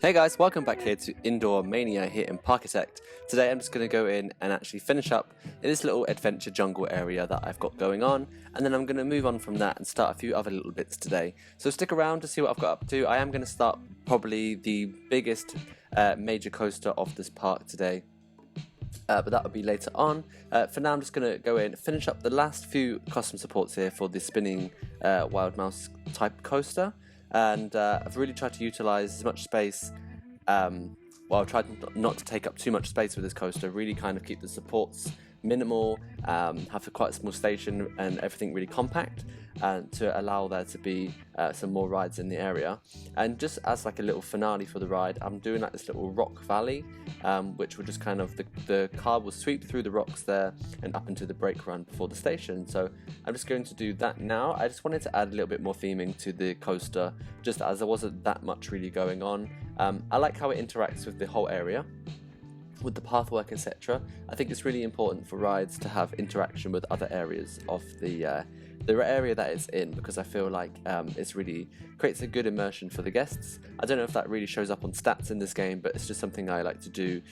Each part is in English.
Hey guys, welcome back here to Indoor-Mania here in Parkitect. Today I'm just going to go in and actually finish up in this little adventure jungle area that I've got going on, and then I'm going to move on from that and start a few other little bits today. So stick around to see what I've got up to. I am going to start probably the biggest major coaster of this park today. But that will be later on. For now, I'm just going to go in, finish up the last few custom supports here for the spinning wild mouse type coaster. And I've really tried to utilize as much space, I've tried not to take up too much space with this coaster, really kind of keep the supports minimal, have a quite small station and everything really compact, to allow there to be some more rides in the area. And just as like a little finale for the ride, I'm doing like this little rock valley, which will just kind of, the car will sweep through the rocks there and up into the brake run before the station. So I'm just going to do that now. I just wanted to add a little bit more theming to the coaster, just as there wasn't that much really going on. I like how it interacts with the whole area, with the pathwork, etc. I think it's really important for rides to have interaction with other areas of the area that it's in, because I feel like it's really creates a good immersion for the guests. I don't know if that really shows up on stats in this game, but it's just something I like to do,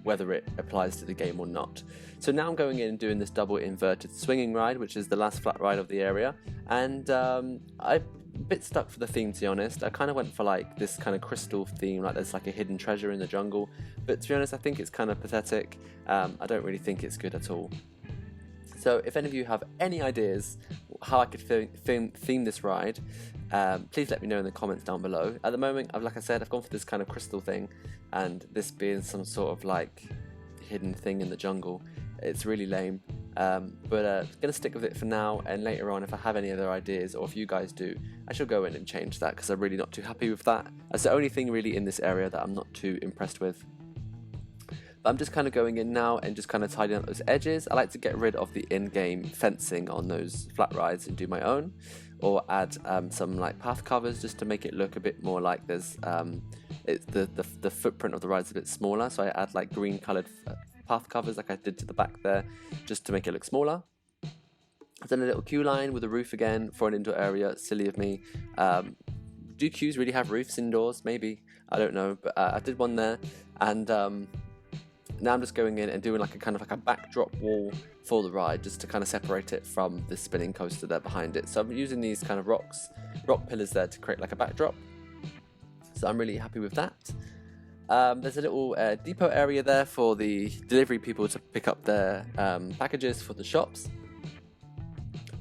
whether it applies to the game or not. So now I'm going in and doing this double inverted swinging ride, which is the last flat ride of the area, and I'm a bit stuck for the theme, to be honest. I kind of went for like this kind of crystal theme, like there's like a hidden treasure in the jungle, but to be honest I think it's kind of pathetic. I don't really think it's good at all. So if any of you have any ideas how I could theme this ride, please let me know in the comments down below. At the moment, like I said, I've gone for this kind of crystal thing, and this being some sort of like hidden thing in the jungle. It's really lame, but gonna stick with it for now, and later on if I have any other ideas, or if you guys do, I shall go in and change that, because I'm really not too happy with that. That's the only thing really in this area that I'm not too impressed with. But I'm just kind of going in now and just kind of tidying up those edges. I like to get rid of the in-game fencing on those flat rides and do my own, or add some like path covers just to make it look a bit more like there's the footprint of the ride's a bit smaller. So I add like green coloured path covers like I did to the back there, just to make it look smaller. I've done a little queue line with a roof again for an indoor area. Silly of me. Do queues really have roofs indoors? Maybe, I don't know, but I did one there. And now I'm just going in and doing like a kind of like a backdrop wall for the ride, just to kind of separate it from the spinning coaster there behind it. So I'm using these kind of rock pillars there to create like a backdrop. So I'm really happy with that. There's a little depot area there for the delivery people to pick up their packages for the shops,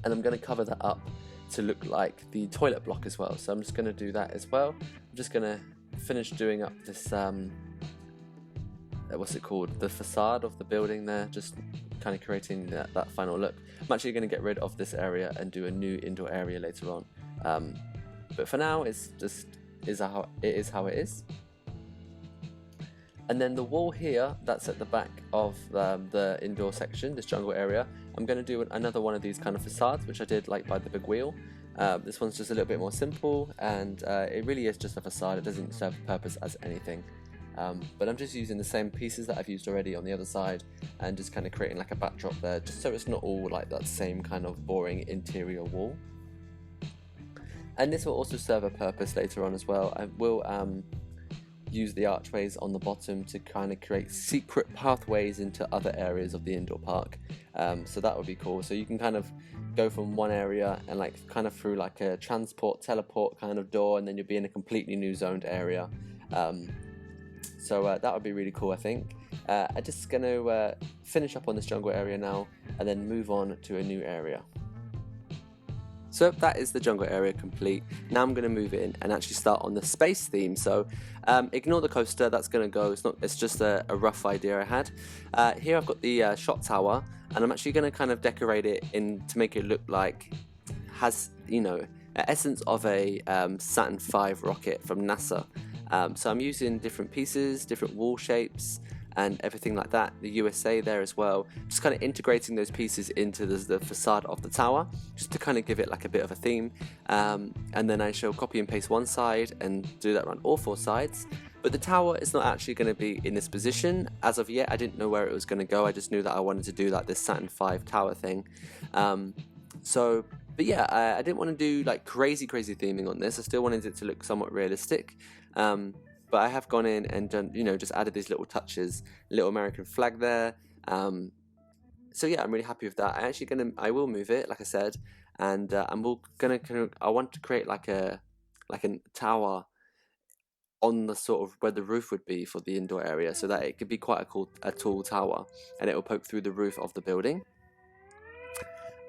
and I'm going to cover that up to look like the toilet block as well. So I'm just going to do that as well. I'm just going to finish doing up this what's it called, the facade of the building there, just kind of creating that final look. I'm actually going to get rid of this area and do a new indoor area later on, but for now it's just how it is. And then the wall here, that's at the back of the indoor section, this jungle area, I'm going to do another one of these kind of facades, which I did like by the big wheel. This one's just a little bit more simple, and it really is just a facade. It doesn't serve a purpose as anything. But I'm just using the same pieces that I've used already on the other side, and just kind of creating like a backdrop there, just so it's not all like that same kind of boring interior wall. And this will also serve a purpose later on as well. I will use the archways on the bottom to kind of create secret pathways into other areas of the indoor park. So that would be cool. So you can kind of go from one area and like kind of through like a teleport kind of door, and then you'll be in a completely new zoned area. So that would be really cool, I think. I'm just going to finish up on this jungle area now, and then move on to a new area. So that is the jungle area complete. Now I'm going to move in and actually start on the space theme. So ignore the coaster, that's going to go. It's just a rough idea I had. Here I've got the shot tower, and I'm actually going to kind of decorate it to make it look like has, you know, an essence of a Saturn V rocket from NASA. So I'm using different pieces, different wall shapes, and everything like that, the USA there as well, just kind of integrating those pieces into the facade of the tower, just to kind of give it like a bit of a theme. And then I shall copy and paste one side and do that around all four sides. But the tower is not actually going to be in this position as of yet. I didn't know where it was going to go. I just knew that I wanted to do like this Saturn V tower thing. But yeah, I didn't want to do like crazy theming on this. I still wanted it to look somewhat realistic. But I have gone in and done, just added these little touches, little American flag there. So yeah, I'm really happy with that. I will move it, like I said, and I want to create like a tower on the sort of where the roof would be for the indoor area, so that it could be quite a tall tower, and it will poke through the roof of the building.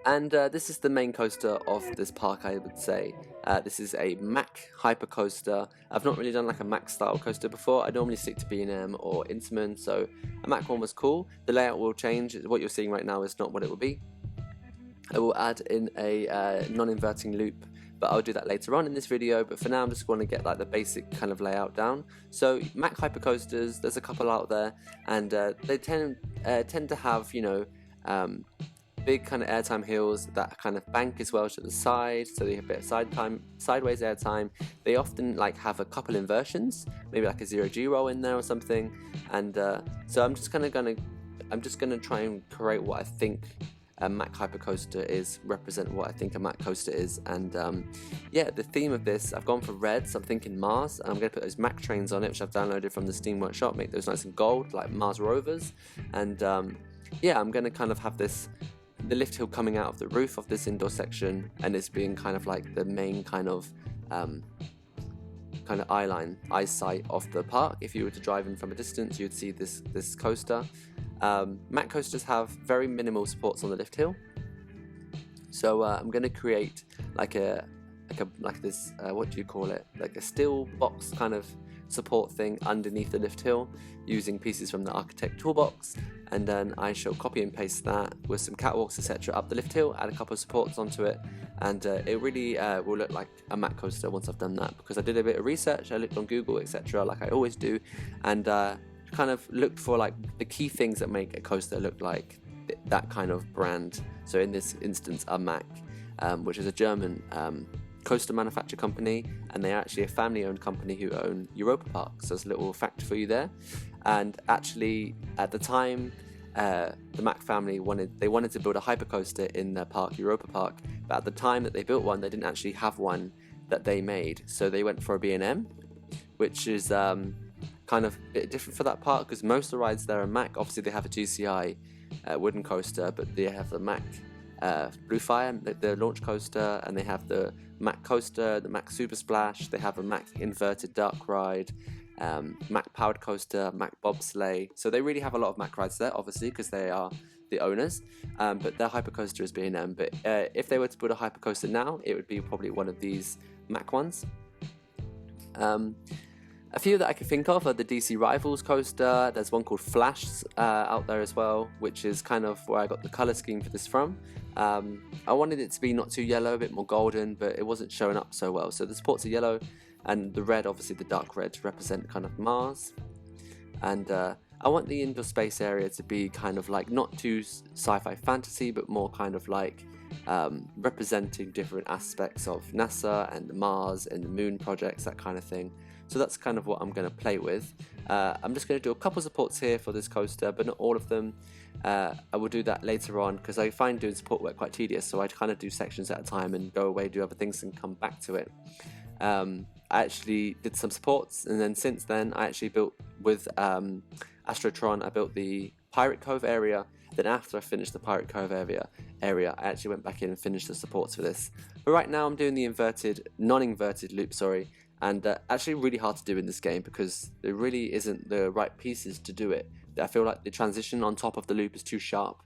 And this is the main coaster of this park, I would say. This is a MACK hyper coaster. I've not really done like a MACK style coaster before. I normally stick to B&M or Intamin, so a MACK one was cool. The layout will change. What you're seeing right now is not what it will be. I will add in a non-inverting loop, but I'll do that later on in this video. But for now, I'm just going to get like the basic kind of layout down. So MACK hypercoasters, there's a couple out there, and they tend to have big kind of airtime hills that kind of bank as well to the side, so they have a bit of sideways airtime. They often like have a couple inversions, maybe like a 0G roll in there or something. And so I'm just gonna try and create what I think a MACK hypercoaster is, represent what I think a MACK coaster is. And yeah, the theme of this, I've gone for red, so I'm thinking Mars, and I'm going to put those MACK trains on it, which I've downloaded from the Steam Workshop, make those nice and gold, like Mars rovers. And yeah, I'm going to kind of have the lift hill coming out of the roof of this indoor section, and this being kind of like the main kind of eyesight of the park. If you were to drive in from a distance, you'd see this coaster. MACK coasters have very minimal supports on the lift hill, so I'm going to create like this what do you call it, like a steel box kind of support thing underneath the lift hill using pieces from the architect toolbox, and then I shall copy and paste that with some catwalks etc up the lift hill, add a couple of supports onto it, and it really will look like a MACK coaster once I've done that, because I did a bit of research, I looked on Google etc like I always do, and kind of looked for like the key things that make a coaster look like that kind of brand. So in this instance, a MACK, which is a German coaster manufacturer company, and they're actually a family-owned company who own Europa Park. So there's a little fact for you there. And actually, at the time, the MACK family wanted to build a hypercoaster in their park, Europa Park. But at the time that they built one, they didn't actually have one that they made. So they went for a B&M, which is kind of a bit different for that park, because most of the rides there are MACK. Obviously they have a GCI wooden coaster, but they have the MACK Blue Fire, the launch coaster, and they have the MACK coaster, the MACK Super Splash, they have a MACK inverted duck ride, MACK powered coaster, MACK bobsleigh. So they really have a lot of MACK rides there, obviously, because they are the owners, but their hypercoaster is B&M. But if they were to build a hypercoaster now, it would be probably one of these MACK ones. A few that I can think of are the DC Rivals coaster. There's one called Flash out there as well, which is kind of where I got the colour scheme for this from. I wanted it to be not too yellow, a bit more golden, but it wasn't showing up so well. So the supports are yellow, and the red, obviously the dark red, to represent kind of Mars. And I want the indoor space area to be kind of like not too sci-fi fantasy, but more kind of like representing different aspects of NASA and Mars and the moon projects, that kind of thing. So that's kind of what I'm going to play with. I'm just going to do a couple supports here for this coaster, but not all of them. I will do that later on, because I find doing support work quite tedious, so I kind of do sections at a time and go away, do other things and come back to it. I actually did some supports, and then since then I actually built with Astrotron, I built the Pirate Cove area. Then after I finished the Pirate Cove area, I actually went back in and finished the supports for this. But right now I'm doing the non-inverted loop, and actually really hard to do in this game, because there really isn't the right pieces to do it. I feel like the transition on top of the loop is too sharp,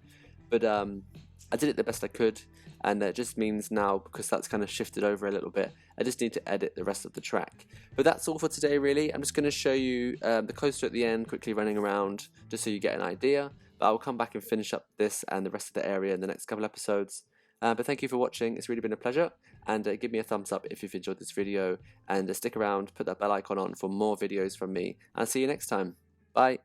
but I did it the best I could, and it just means now, because that's kind of shifted over a little bit, I just need to edit the rest of the track. But that's all for today really. I'm just going to show you the coaster at the end, quickly running around, just so you get an idea, but I will come back and finish up this and the rest of the area in the next couple episodes. But thank you for watching, it's really been a pleasure, and give me a thumbs up if you've enjoyed this video, and stick around, put that bell icon on for more videos from me, and I'll see you next time. Bye!